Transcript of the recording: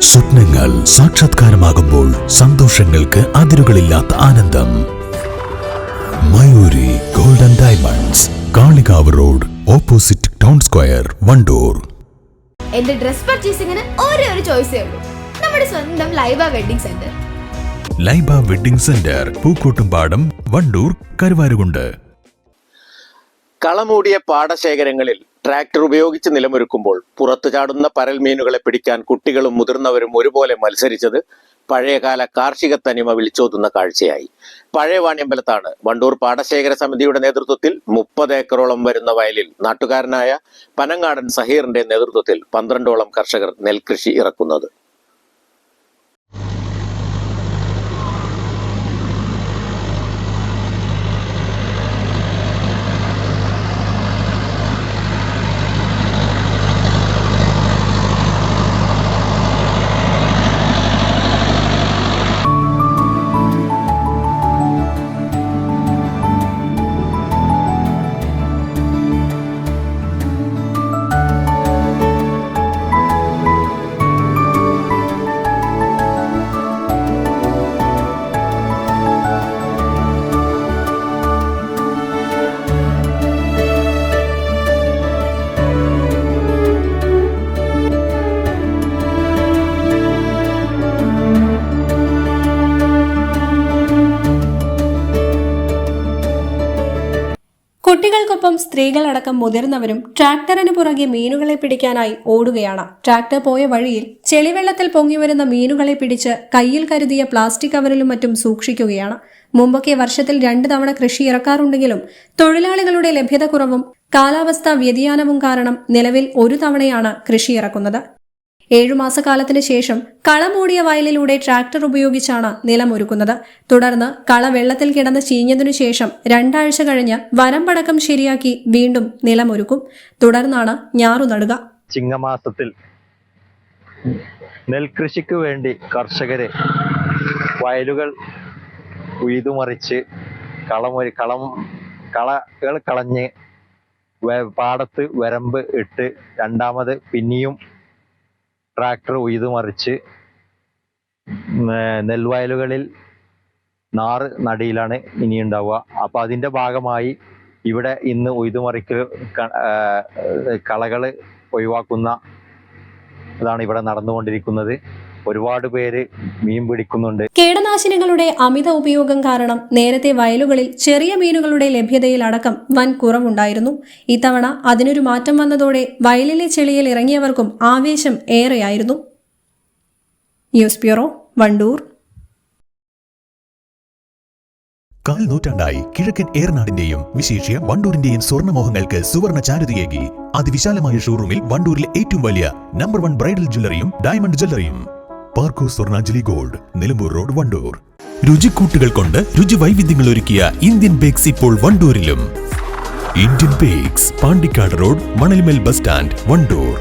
സ്വപ്നങ്ങൾ സാക്ഷാത്കാരമാകുമ്പോൾ സന്തോഷങ്ങൾക്ക് അതിരുകളില്ലാത്ത ആനന്ദം. Mayuri golden diamonds, Kalikavu road, opposite town square, Wandoor. എന്റെ ഡ്രസ് പർച്ചേസിംഗിന് ഒരേ ഒരു ചോയ്സേ ഉള്ളൂ, നമ്മുടെ സ്വന്തം Laiba wedding centre. Laiba wedding centre, Pookkottumpadam, Wandoor, Karuvarakundu. കളമൂടിയ പാടശേഖരങ്ങളിൽ ട്രാക്ടർ ഉപയോഗിച്ച് നിലമൊരുക്കുമ്പോൾ പുറത്തു ചാടുന്ന പരൽ മീനുകളെ പിടിക്കാൻ കുട്ടികളും മുതിർന്നവരും ഒരുപോലെ മത്സരിച്ചത് പഴയകാല കാർഷിക തനിമ വിളിച്ചോതുന്ന കാഴ്ചയായി. പഴയ വാണിയമ്പലത്താണ് വണ്ടൂർ പാടശേഖര സമിതിയുടെ നേതൃത്വത്തിൽ 30 ഏക്കറോളം വരുന്ന വയലിൽ നാട്ടുകാരനായ പനങ്ങാടൻ സഹീറിന്റെ നേതൃത്വത്തിൽ 12ഓളം കർഷകർ നെൽകൃഷി ഇറക്കുന്നത്. കുട്ടികൾക്കൊപ്പം സ്ത്രീകളടക്കം മുതിർന്നവരും ട്രാക്ടറിന് പുറകെ മീനുകളെ പിടിക്കാനായി ഓടുകയാണ്. ട്രാക്ടർ പോയ വഴിയിൽ ചെളിവെള്ളത്തിൽ പൊങ്ങിവരുന്ന മീനുകളെ പിടിച്ച് കയ്യിൽ കരുതിയ പ്ലാസ്റ്റിക് കവറിലും മറ്റും സൂക്ഷിക്കുകയാണ്. മുമ്പൊക്കെ വർഷത്തിൽ 2 തവണ കൃഷി ഇറക്കാറുണ്ടെങ്കിലും തൊഴിലാളികളുടെ ലഭ്യതക്കുറവും കാലാവസ്ഥാ വ്യതിയാനവും കാരണം നിലവിൽ 1 തവണയാണ് കൃഷി ഇറക്കുന്നത്. 7 മാസക്കാലത്തിന് ശേഷം കളമൂടിയ വയലിലൂടെ ട്രാക്ടർ ഉപയോഗിച്ചാണ് നിലമൊരുക്കുന്നത്. തുടർന്ന് കള വെള്ളത്തിൽ കിടന്ന് ചീഞ്ഞതിനു ശേഷം 2 ആഴ്ച കഴിഞ്ഞ് വരമ്പടക്കം ശരിയാക്കി വീണ്ടും നിലമൊരുക്കും. തുടർന്നാണ് ഞാറു നടുക. ചിങ്ങമാസത്തിൽ നെൽകൃഷിക്ക് വേണ്ടി കർഷകര് വയലുകൾ ഉഴുതുമറിച്ച് കളകൾ കളഞ്ഞ് പാടത്ത് വരമ്പ് ഇട്ട് രണ്ടാമത് പിന്നെയും ട്രാക്ടർ ഉഴുതുമറിച്ച് നെൽവയലുകളിൽ നാറ് നടിയിലാണ് ഇനി ഉണ്ടാവുക. അപ്പോൾ അതിൻ്റെ ഭാഗമായി ഇവിടെ ഇന്ന് ഉഴുതുമറിക്കൽ കളകൾ ഒഴിവാക്കുന്ന ഇതാണ് ഇവിടെ നടന്നുകൊണ്ടിരിക്കുന്നത്. ഒരുപാട് പേര് മീൻ പിടിക്കുന്നുണ്ട്. കീടനാശിനികളുടെ അമിത ഉപയോഗം കാരണം നേരത്തെ വയലുകളിൽ ചെറിയ മീനുകളുടെ ലഭ്യതയിൽ അടക്കം വൻ കുറവുണ്ടായിരുന്നു. ഇത്തവണ അതിനൊരു മാറ്റം വന്നതോടെ വയലിലെ ചെളിയിൽ ഇറങ്ങിയവർക്കും ആവേശം ഏറെയായിരുന്നു. News bureau, Wandoor. കാൽ നൂറ്റാണ്ടായി കിഴക്കൻ ഏറനാടിന്റെയും വിശേഷ്യ വണ്ടൂരിന്റെയും സ്വർണ്ണമോഹങ്ങൾക്ക് സുവർണ ചാരുതയേകി അതിവിശാലമായ ഷോറൂമിൽ വണ്ടൂരിലെ ഏറ്റവും വലിയ നമ്പർ 1 ബ്രൈഡൽ ജ്വല്ലറിയും ഡയമണ്ട് ജ്വല്ലറിയും. Parco Swarnanjali gold, Nilambur road, Wandoor. രുചിക്കൂട്ടുകൾ കൊണ്ട് രുചി വൈവിധ്യങ്ങൾ ഒരുക്കിയ ഇന്ത്യൻ ബേക്സ് ഇപ്പോൾ വണ്ടൂരിലും. Indian bakes, Pandikkad road, Manalmel bus stand, Wandoor.